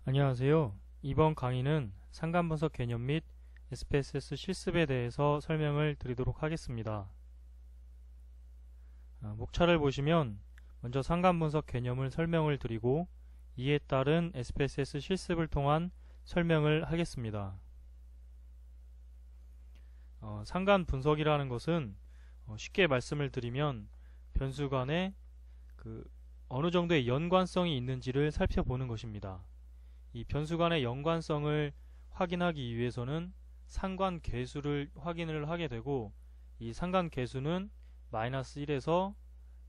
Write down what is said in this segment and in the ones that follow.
안녕하세요. 이번 강의는 상관분석 개념 및 SPSS 실습에 대해서 설명을 드리도록 하겠습니다. 목차를 보시면 먼저 상관분석 개념을 설명을 드리고 이에 따른 SPSS 실습을 통한 설명을 하겠습니다. 상관분석이라는 것은 쉽게 말씀을 드리면 변수 간에 어느 정도의 연관성이 있는지를 살펴보는 것입니다. 이 변수 간의 연관성을 확인하기 위해서는 상관계수를 확인을 하게 되고, 이 상관계수는 -1에서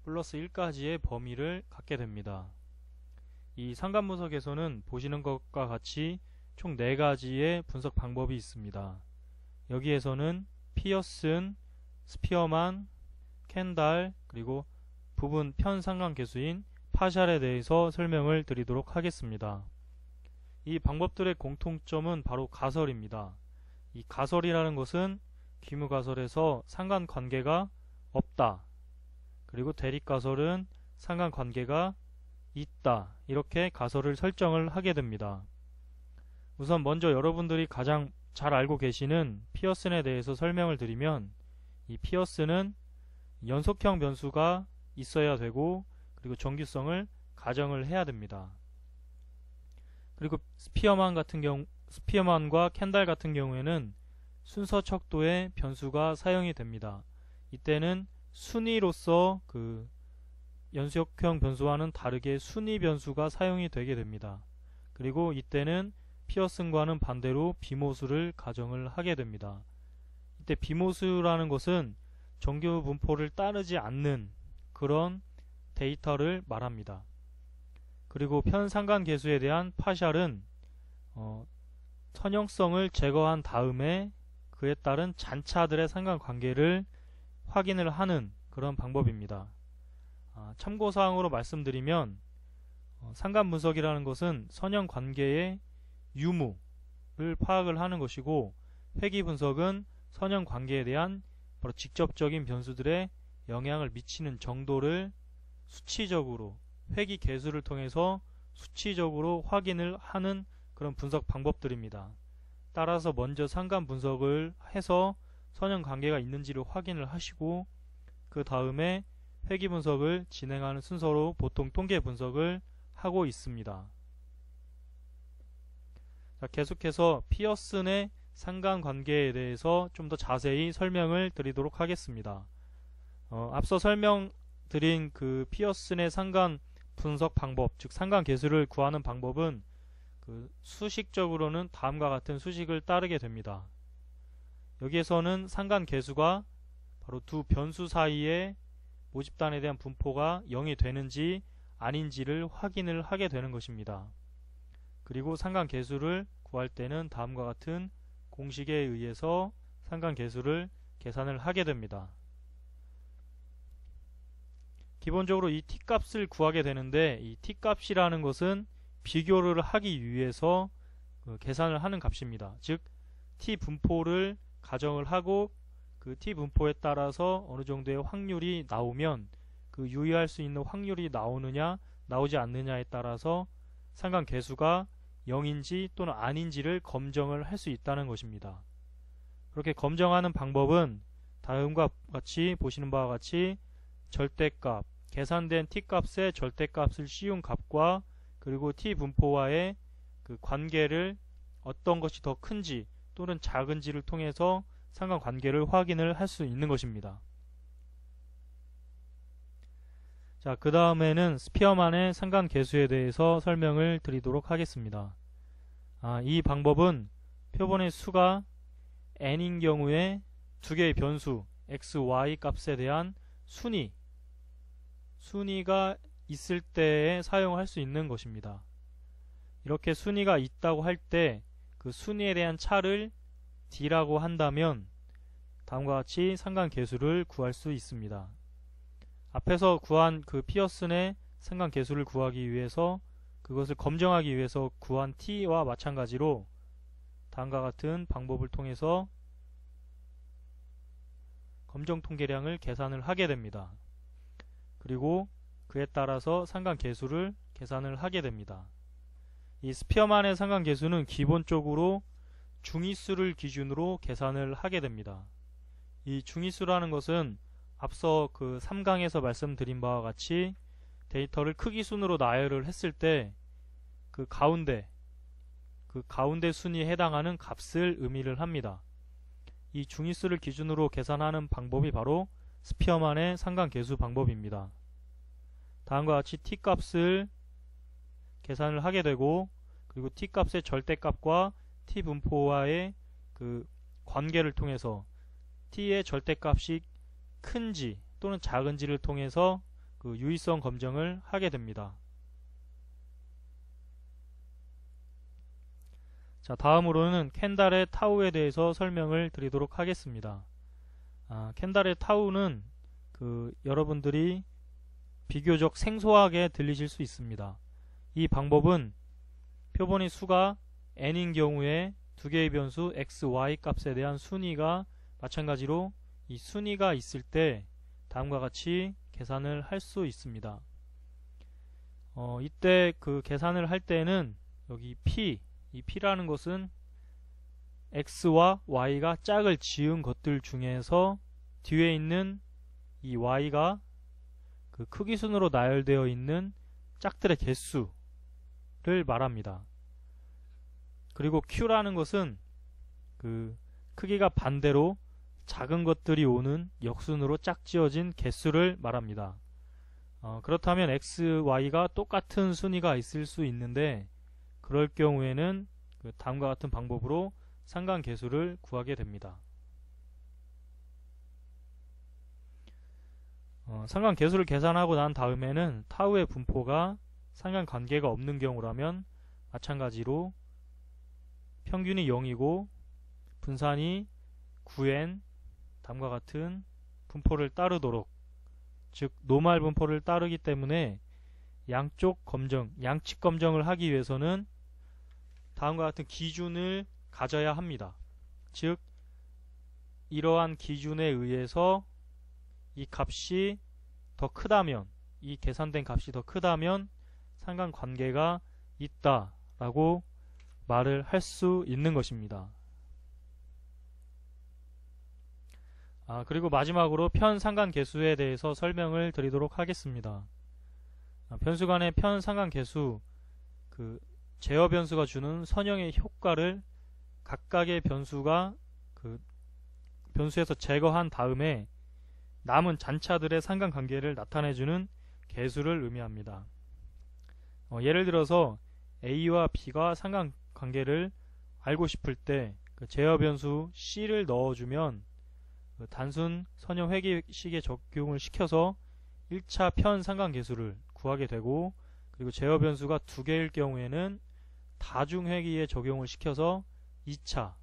플러스 1까지의 범위를 갖게 됩니다. 이 상관분석에서는 보시는 것과 같이 총 4가지의 분석 방법이 있습니다. 여기에서는 피어슨, 스피어만, 켄달, 그리고 부분 편상관계수인 파샬에 대해서 설명을 드리도록 하겠습니다. 이 방법들의 공통점은 바로 가설입니다. 이 가설이라는 것은 귀무가설에서 상관관계가 없다, 그리고 대립가설은 상관관계가 있다, 이렇게 가설을 설정을 하게 됩니다. 우선 먼저 여러분들이 가장 잘 알고 계시는 피어슨에 대해서 설명을 드리면, 이 피어슨은 연속형 변수가 있어야 되고, 그리고 정규성을 가정을 해야 됩니다. 그리고 스피어만과 켄달 같은 경우에는 순서 척도의 변수가 사용이 됩니다. 이때는 순위로서 연속형 변수와는 다르게 순위 변수가 사용이 되게 됩니다. 그리고 이때는 피어슨과는 반대로 비모수를 가정을 하게 됩니다. 이때 비모수라는 것은 정규 분포를 따르지 않는 그런 데이터를 말합니다. 그리고 편상관계수에 대한 파샬은 선형성을 제거한 다음에 그에 따른 잔차들의 상관관계를 확인을 하는 그런 방법입니다. 참고사항으로 말씀드리면, 상관분석이라는 것은 선형관계의 유무를 파악을 하는 것이고, 회귀분석은 선형관계에 대한 바로 직접적인 변수들의 영향을 미치는 정도를 수치적으로 회귀 계수를 통해서 수치적으로 확인을 하는 그런 분석 방법들입니다. 따라서 먼저 상관 분석을 해서 선형관계가 있는지를 확인을 하시고, 그 다음에 회귀 분석을 진행하는 순서로 보통 통계 분석을 하고 있습니다. 자, 계속해서 피어슨의 상관관계에 대해서 좀 더 자세히 설명을 드리도록 하겠습니다. 앞서 설명드린 피어슨의 상관 분석 방법, 즉 상관계수를 구하는 방법은 수식적으로는 다음과 같은 수식을 따르게 됩니다. 여기에서는 상관계수가 바로 두 변수 사이의 모집단에 대한 분포가 0이 되는지 아닌지를 확인을 하게 되는 것입니다. 그리고 상관계수를 구할 때는 다음과 같은 공식에 의해서 상관계수를 계산을 하게 됩니다. 기본적으로 이 t값을 구하게 되는데, 이 t값이라는 것은 비교를 하기 위해서 계산을 하는 값입니다. 즉 t분포를 가정을 하고 그 t분포에 따라서 어느 정도의 확률이 나오면 유의할 수 있는 확률이 나오느냐 나오지 않느냐에 따라서 상관계수가 0인지 또는 아닌지를 검정을 할 수 있다는 것입니다. 그렇게 검정하는 방법은 다음과 같이 보시는 바와 같이 절대값, 계산된 t값의 절대값을 씌운 값과 그리고 t분포와의 관계를 어떤 것이 더 큰지 또는 작은지를 통해서 상관관계를 확인을 할 수 있는 것입니다. 자, 그 다음에는 스피어만의 상관계수에 대해서 설명을 드리도록 하겠습니다. 이 방법은 표본의 수가 n인 경우에 두 개의 변수 x, y 값에 대한 순위가 있을 때에 사용할 수 있는 것입니다. 이렇게 순위가 있다고 할 때 그 순위에 대한 차를 d라고 한다면 다음과 같이 상관계수를 구할 수 있습니다. 앞에서 구한 피어슨의 상관계수를 구하기 위해서, 그것을 검정하기 위해서 구한 t와 마찬가지로 다음과 같은 방법을 통해서 검정 통계량을 계산을 하게 됩니다. 그리고 그에 따라서 상관계수를 계산을 하게 됩니다. 이 스피어만의 상관계수는 기본적으로 중위수를 기준으로 계산을 하게 됩니다. 이 중위수라는 것은 앞서 그 3강에서 말씀드린 바와 같이 데이터를 크기 순으로 나열을 했을 때 그 가운데 순위에 해당하는 값을 의미를 합니다. 이 중위수를 기준으로 계산하는 방법이 바로 스피어만의 상관계수 방법입니다. 다음과 같이 t값을 계산을 하게 되고, 그리고 t값의 절대값과 t분포와의 그 관계를 통해서 t의 절대값이 큰지 또는 작은지를 통해서 그 유의성 검증을 하게 됩니다. 자, 다음으로는 켄달의 타우에 대해서 설명을 드리도록 하겠습니다. 켄달의 타우는 여러분들이 비교적 생소하게 들리실 수 있습니다. 이 방법은 표본의 수가 n인 경우에 두 개의 변수 x, y 값에 대한 순위가 마찬가지로 이 순위가 있을 때 다음과 같이 계산을 할 수 있습니다. 이때 그 계산을 할 때는 여기 이 p라는 것은 x와 y가 짝을 지은 것들 중에서 뒤에 있는 이 y가 그 크기 순으로 나열되어 있는 짝들의 개수를 말합니다. 그리고 q라는 것은 그 크기가 반대로 작은 것들이 오는 역순으로 짝지어진 개수를 말합니다. 그렇다면 x, y가 똑같은 순위가 있을 수 있는데 그럴 경우에는 그 다음과 같은 방법으로 상관계수를 구하게 됩니다. 상관계수를 계산하고 난 다음에는 타우의 분포가 상관관계가 없는 경우라면 마찬가지로 평균이 0이고 분산이 9n 다음과 같은 분포를 따르도록, 즉 노말 분포를 따르기 때문에 양측 검정을 하기 위해서는 다음과 같은 기준을 가져야 합니다. 즉 이러한 기준에 의해서 이 값이 더 크다면, 이 계산된 값이 더 크다면 상관관계가 있다라고 말을 할 수 있는 것입니다. 그리고 마지막으로 편상관계수에 대해서 설명을 드리도록 하겠습니다. 변수 간의 편상관계수, 그 제어 변수가 주는 선형의 효과를 각각의 변수가 그 변수에서 제거한 다음에 남은 잔차들의 상관관계를 나타내주는 계수를 의미합니다. 예를 들어서 A와 B가 상관관계를 알고 싶을 때 그 제어 변수 C를 넣어주면 그 단순 선형 회귀식에 적용을 시켜서 1차 편 상관계수를 구하게 되고, 그리고 제어 변수가 두 개일 경우에는 다중 회귀에 적용을 시켜서 2차,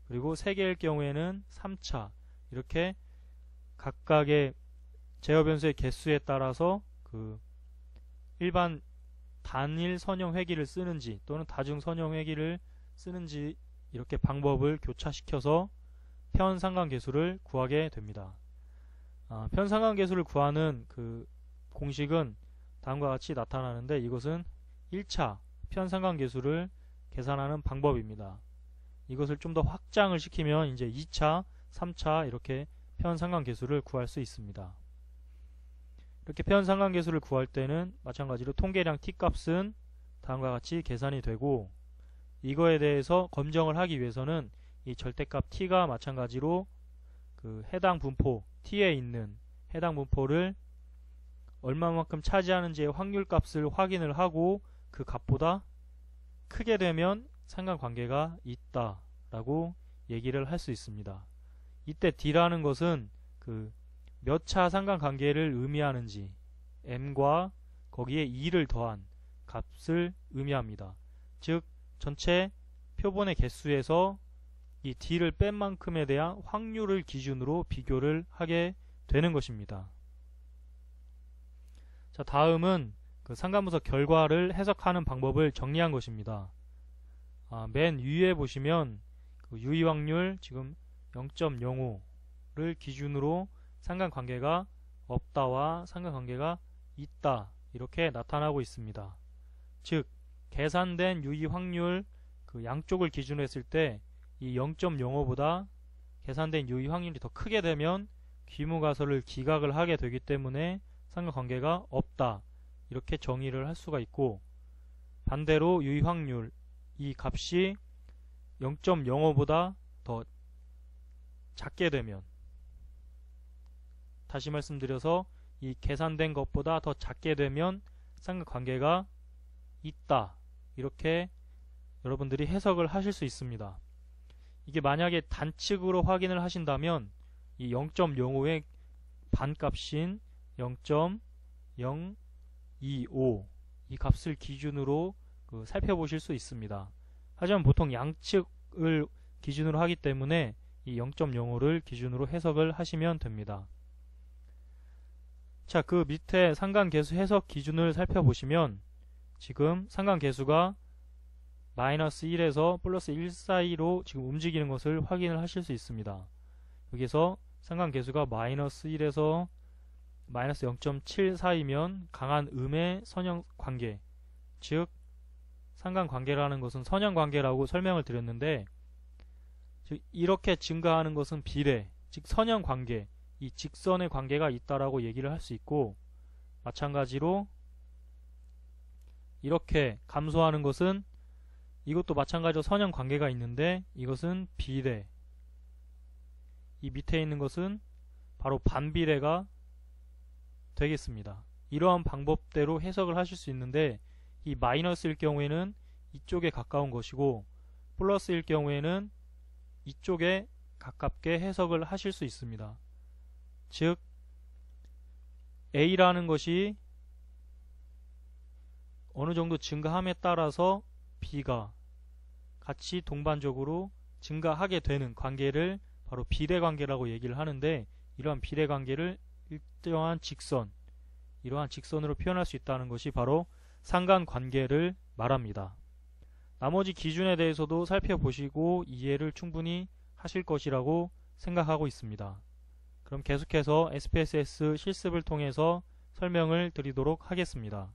그리고 3개일 경우에는 3차, 이렇게 각각의 제어 변수의 개수에 따라서 그 일반 단일 선형 회귀를 쓰는지 또는 다중 선형 회귀를 쓰는지 이렇게 방법을 교차시켜서 편상관계수를 구하게 됩니다. 편상관계수를 구하는 그 공식은 다음과 같이 나타나는데, 이것은 1차 편상관계수를 계산하는 방법입니다. 이것을 좀 더 확장을 시키면 이제 2차, 3차 이렇게 편상관계수를 구할 수 있습니다. 이렇게 편상관계수를 구할 때는 마찬가지로 통계량 t값은 다음과 같이 계산이 되고, 이거에 대해서 검증을 하기 위해서는 이 절대값 t가 마찬가지로 그 해당 분포 t에 있는 해당 분포를 얼마만큼 차지하는지의 확률값을 확인을 하고 그 값보다 크게 되면 상관관계가 있다라고 얘기를 할 수 있습니다. 이때 d라는 것은 그 몇 차 상관관계를 의미하는지 m과 거기에 2를 더한 값을 의미합니다. 즉 전체 표본의 개수에서 이 d를 뺀 만큼에 대한 확률을 기준으로 비교를 하게 되는 것입니다. 자, 다음은 그 상관분석 결과를 해석하는 방법을 정리한 것입니다. 맨 위에 보시면 그 유의 확률 지금 0.05를 기준으로 상관관계가 없다와 상관관계가 있다 이렇게 나타나고 있습니다. 즉 계산된 유의 확률 그 양쪽을 기준으로 했을 때 이 0.05보다 계산된 유의 확률이 더 크게 되면 귀무가설을 기각을 하게 되기 때문에 상관관계가 없다, 이렇게 정의를 할 수가 있고, 반대로 유의 확률 이 값이 0.05보다 더 작게 되면, 다시 말씀드려서 이 계산된 것보다 더 작게 되면 상관관계가 있다, 이렇게 여러분들이 해석을 하실 수 있습니다. 이게 만약에 단측으로 확인을 하신다면 이 0.05의 반값인 0.025 이 값을 기준으로 살펴보실 수 있습니다. 하지만 보통 양측을 기준으로 하기 때문에 이 0.05를 기준으로 해석을 하시면 됩니다. 자, 그 밑에 상관계수 해석 기준을 살펴보시면 지금 상관계수가 마이너스 1에서 플러스 1 사이로 지금 움직이는 것을 확인을 하실 수 있습니다. 여기서 상관계수가 마이너스 1에서 마이너스 0.7 사이면 강한 음의 선형관계, 즉 상관관계라는 것은 선형관계라고 설명을 드렸는데, 즉 이렇게 증가하는 것은 비례, 즉 선형관계, 이 직선의 관계가 있다라고 얘기를 할 수 있고, 마찬가지로 이렇게 감소하는 것은 이것도 마찬가지로 선형관계가 있는데 이것은 비례, 이 밑에 있는 것은 바로 반비례가 되겠습니다. 이러한 방법대로 해석을 하실 수 있는데, 이 마이너스일 경우에는 이쪽에 가까운 것이고 플러스일 경우에는 이쪽에 가깝게 해석을 하실 수 있습니다. 즉 A라는 것이 어느 정도 증가함에 따라서 B가 같이 동반적으로 증가하게 되는 관계를 바로 비례관계라고 얘기를 하는데, 이러한 비례관계를 일정한 직선, 이러한 직선으로 표현할 수 있다는 것이 바로 상관관계를 말합니다. 나머지 기준에 대해서도 살펴보시고 이해를 충분히 하실 것이라고 생각하고 있습니다. 그럼 계속해서 SPSS 실습을 통해서 설명을 드리도록 하겠습니다.